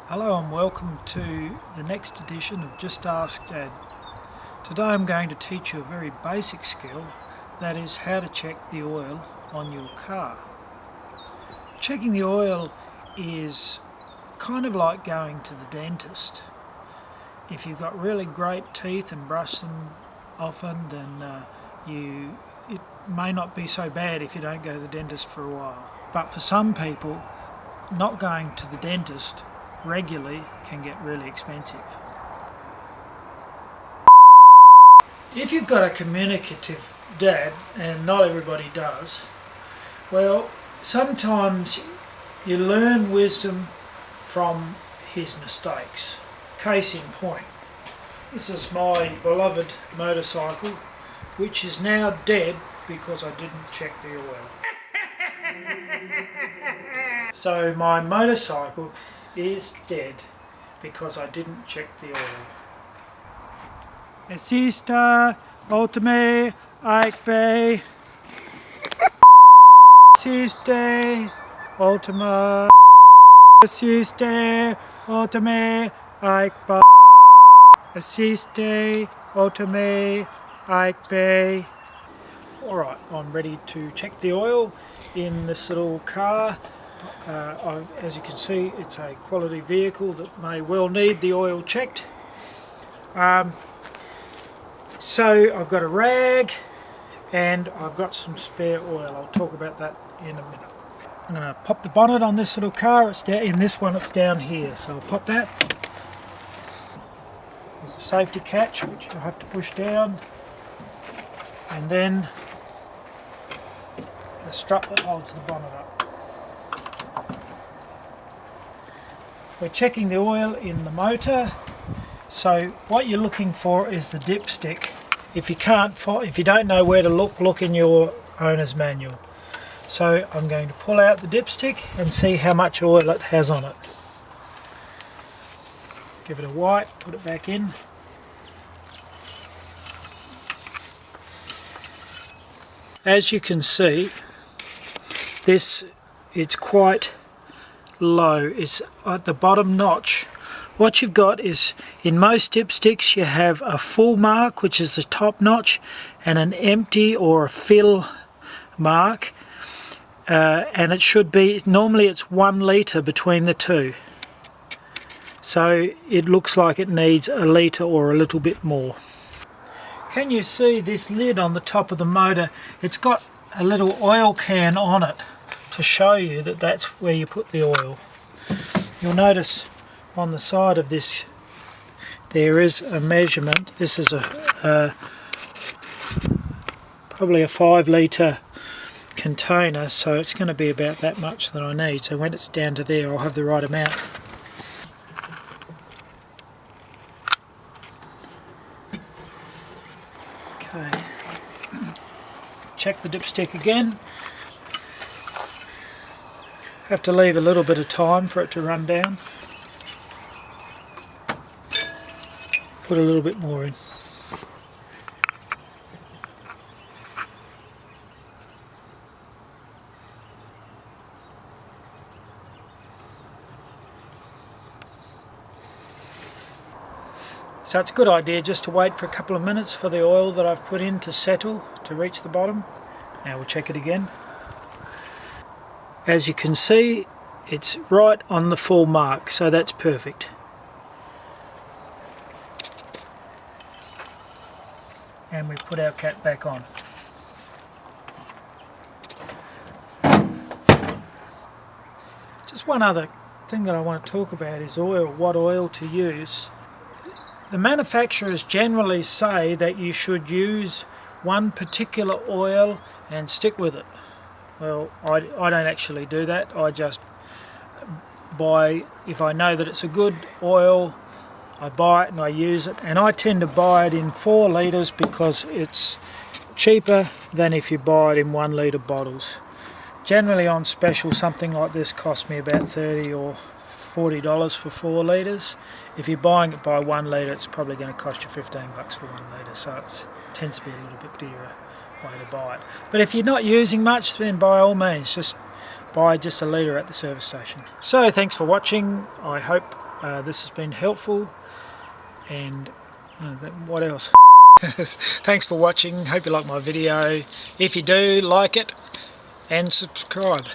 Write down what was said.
Hello and welcome to the next edition of Just Ask Dad. Today I'm going to teach you a very basic skill, that is how to check the oil on your car. Checking the oil is kind of like going to the dentist. If you've got really great teeth and brush them often, then it may not be so bad if you don't go to the dentist for a while. But for some people, not going to the dentist regularly can get really expensive. If you've got a communicative dad, and not everybody does, well, sometimes you learn wisdom from his mistakes. Case in point, this is my beloved motorcycle, which is now dead because I didn't check the oil. So my motorcycle is dead because I didn't check the oil. Assista Ultime Ike Assiste Ultima Assiste Ultime Ike Assiste Ultime Ike. Alright, I'm ready to check the oil in this little car. As you can see, it's a quality vehicle that may well need the oil checked. So I've got a rag and I've got some spare oil. I'll talk about that in a minute. I'm going to pop the bonnet on this little car. It's down, in this one it's down here, so I'll pop that. There's a safety catch which I'll have to push down, and then the strap that holds the bonnet up. We're checking the oil in the motor, so what you're looking for is the dipstick. If you don't know where to look in your owner's manual. So I'm going to pull out the dipstick and see how much oil it has on it. Give it a wipe, put it back in. As you can see, it's quite low. It's at the bottom notch. What you've got is, in most dipsticks you have a full mark, which is the top notch, and an empty or a fill mark, and it should be, normally it's 1 litre between the two, so it looks like it needs a litre or a little bit more. Can you see this lid on the top of the motor? It's got a little oil can on it to show you that that's where you put the oil. You'll notice on the side of this there is a measurement. This is probably a 5 litre container, so it's going to be about that much that I need. So when it's down to there, I'll have the right amount. Okay, check the dipstick again. Have to leave a little bit of time for it to run down. Put a little bit more in. So it's a good idea just to wait for a couple of minutes for the oil that I've put in to settle, to reach the bottom. Now we'll check it again. As you can see, it's right on the full mark, so that's perfect. And we put our cap back on. Just one other thing that I want to talk about is oil, what oil to use. The manufacturers generally say that you should use one particular oil and stick with it. Well, I don't actually do that. I just buy, if I know that it's a good oil, I buy it and I use it, and I tend to buy it in 4 litres because it's cheaper than if you buy it in 1 litre bottles. Generally on special, something like this costs me about $30 or $40 for 4 litres. If you're buying it by 1 litre, it's probably going to cost you $15 for 1 litre, so it tends to be a little bit dearer way to buy it. But if you're not using much, then by all means just buy just a litre at the service station. So thanks for watching. I hope this has been helpful, and what else? Thanks for watching. Hope you like my video. If you do, like it and subscribe.